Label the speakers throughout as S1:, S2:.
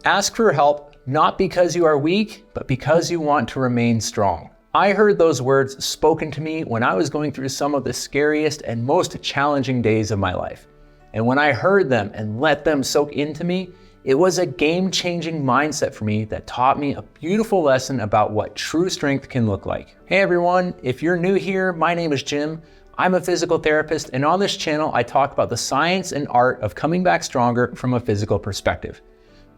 S1: Ask for help, not because you are weak, but because you want to remain strong. I heard those words spoken to me when I was going through some of the scariest and most challenging days of my life. And when I heard them and let them soak into me, it was a game-changing mindset for me that taught me a beautiful lesson about what true strength can look like. Hey everyone, if you're new here, my name is Jim. I'm a physical therapist, and on this channel, I talk about the science and art of coming back stronger from a physical perspective.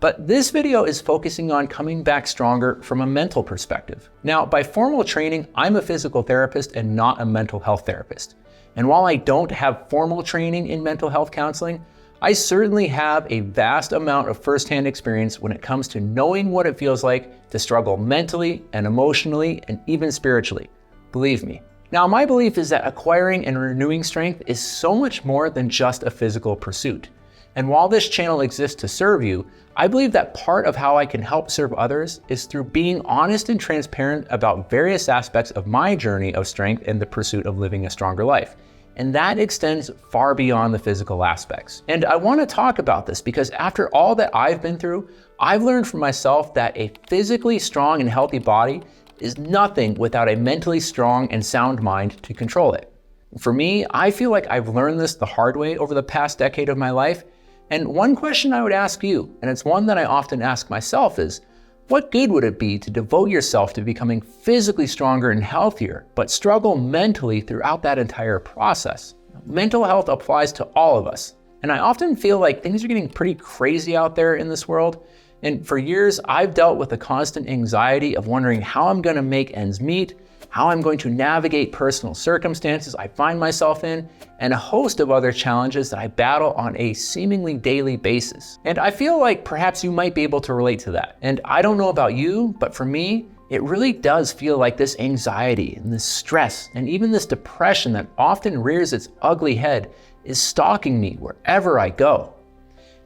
S1: But this video is focusing on coming back stronger from a mental perspective. Now, by formal training, I'm a physical therapist and not a mental health therapist. And while I don't have formal training in mental health counseling, I certainly have a vast amount of firsthand experience when it comes to knowing what it feels like to struggle mentally and emotionally and even spiritually. Believe me. Now, my belief is that acquiring and renewing strength is so much more than just a physical pursuit. And while this channel exists to serve you, I believe that part of how I can help serve others is through being honest and transparent about various aspects of my journey of strength and the pursuit of living a stronger life. And that extends far beyond the physical aspects. And I want to talk about this because after all that I've been through, I've learned for myself that a physically strong and healthy body is nothing without a mentally strong and sound mind to control it. For me, I feel like I've learned this the hard way over the past decade of my life. And one question I would ask you, and it's one that I often ask myself, is what good would it be to devote yourself to becoming physically stronger and healthier, but struggle mentally throughout that entire process? Mental health applies to all of us. And I often feel like things are getting pretty crazy out there in this world. And for years, I've dealt with the constant anxiety of wondering how I'm going to make ends meet, how I'm going to navigate personal circumstances I find myself in, and a host of other challenges that I battle on a seemingly daily basis. And I feel like perhaps you might be able to relate to that. And I don't know about you, but for me, it really does feel like this anxiety and this stress and even this depression that often rears its ugly head is stalking me wherever I go.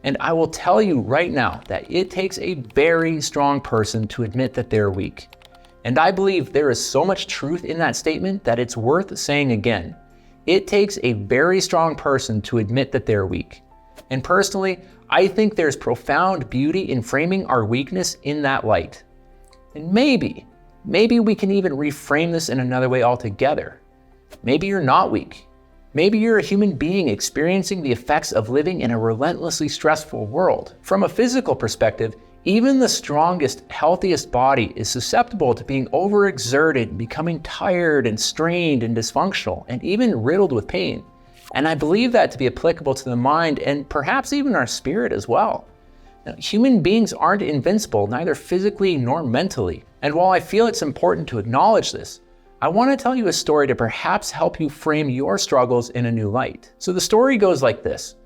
S1: And I will tell you right now that it takes a very strong person to admit that they're weak. And I believe there is so much truth in that statement that it's worth saying again. It takes a very strong person to admit that they're weak. And personally, I think there's profound beauty in framing our weakness in that light. And maybe we can even reframe this in another way altogether. Maybe you're not weak. Maybe you're a human being experiencing the effects of living in a relentlessly stressful world. From a physical perspective, even the strongest, healthiest body is susceptible to being overexerted, becoming tired and strained and dysfunctional, and even riddled with pain. And I believe that to be applicable to the mind and perhaps even our spirit as well. Now, human beings aren't invincible, neither physically nor mentally. And while I feel it's important to acknowledge this, I want to tell you a story to perhaps help you frame your struggles in a new light. So the story goes like this.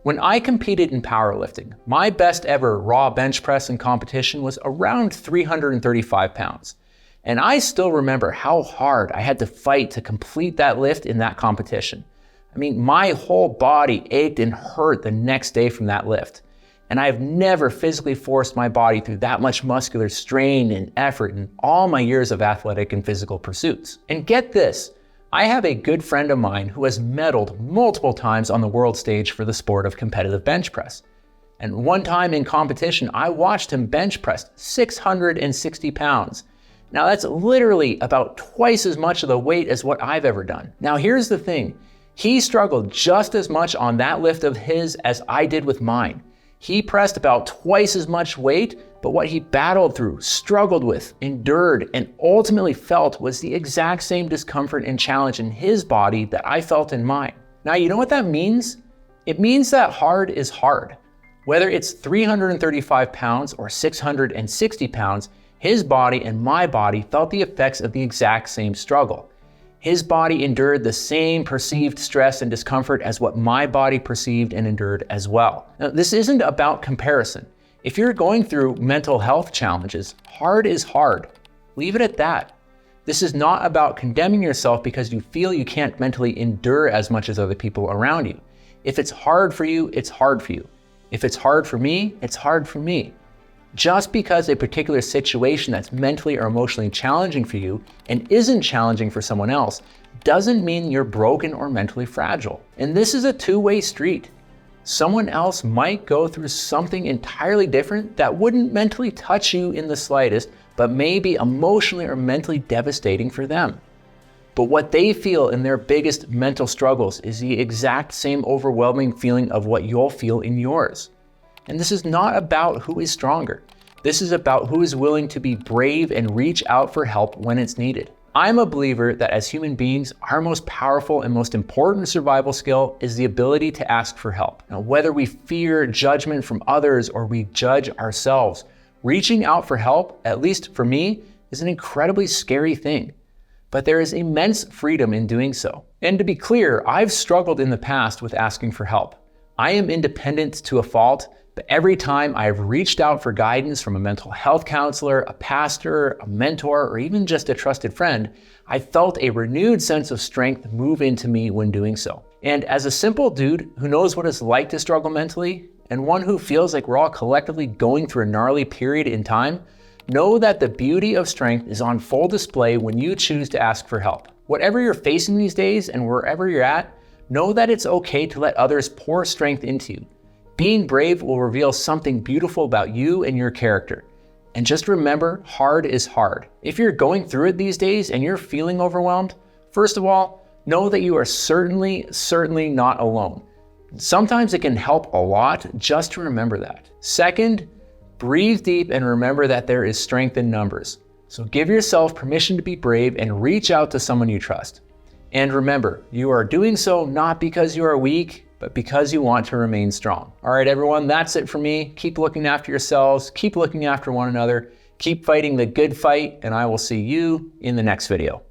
S1: When I competed in powerlifting, my best ever raw bench press in competition was around 335 pounds. And I still remember how hard I had to fight to complete that lift in that competition. I mean, my whole body ached and hurt the next day from that lift. And I've never physically forced my body through that much muscular strain and effort in all my years of athletic and physical pursuits. And get this, I have a good friend of mine who has medaled multiple times on the world stage for the sport of competitive bench press. And one time in competition, I watched him bench press 660 pounds. Now that's literally about twice as much of the weight as what I've ever done. Now here's the thing, he struggled just as much on that lift of his as I did with mine. He pressed about twice as much weight, but what he battled through, struggled with, endured, and ultimately felt was the exact same discomfort and challenge in his body that I felt in mine. Now, you know what that means? It means that hard is hard. Whether it's 335 pounds or 660 pounds, his body and my body felt the effects of the exact same struggle. His body endured the same perceived stress and discomfort as what my body perceived and endured as well. Now, this isn't about comparison. If you're going through mental health challenges, hard is hard. Leave it at that. This is not about condemning yourself because you feel you can't mentally endure as much as other people around you. If it's hard for you, it's hard for you. If it's hard for me, it's hard for me. Just because a particular situation that's mentally or emotionally challenging for you and isn't challenging for someone else doesn't mean you're broken or mentally fragile. And this is a two-way street. Someone else might go through something entirely different that wouldn't mentally touch you in the slightest, but may be emotionally or mentally devastating for them. But what they feel in their biggest mental struggles is the exact same overwhelming feeling of what you'll feel in yours. And this is not about who is stronger. This is about who is willing to be brave and reach out for help when it's needed. I'm a believer that as human beings, our most powerful and most important survival skill is the ability to ask for help. Now, whether we fear judgment from others or we judge ourselves, reaching out for help, at least for me, is an incredibly scary thing. But there is immense freedom in doing so. And to be clear, I've struggled in the past with asking for help. I am independent to a fault, but every time I've reached out for guidance from a mental health counselor, a pastor, a mentor, or even just a trusted friend, I felt a renewed sense of strength move into me when doing so. And as a simple dude who knows what it's like to struggle mentally, and one who feels like we're all collectively going through a gnarly period in time, know that the beauty of strength is on full display when you choose to ask for help. Whatever you're facing these days and wherever you're at, know that it's okay to let others pour strength into you. Being brave will reveal something beautiful about you and your character. And just remember, hard is hard. If you're going through it these days and you're feeling overwhelmed, first of all, know that you are certainly not alone. Sometimes it can help a lot just to remember that. Second, breathe deep and remember that there is strength in numbers. So give yourself permission to be brave and reach out to someone you trust. And remember, you are doing so not because you are weak, but because you want to remain strong. All right, everyone, that's it for me. Keep looking after yourselves, keep looking after one another, keep fighting the good fight, and I will see you in the next video.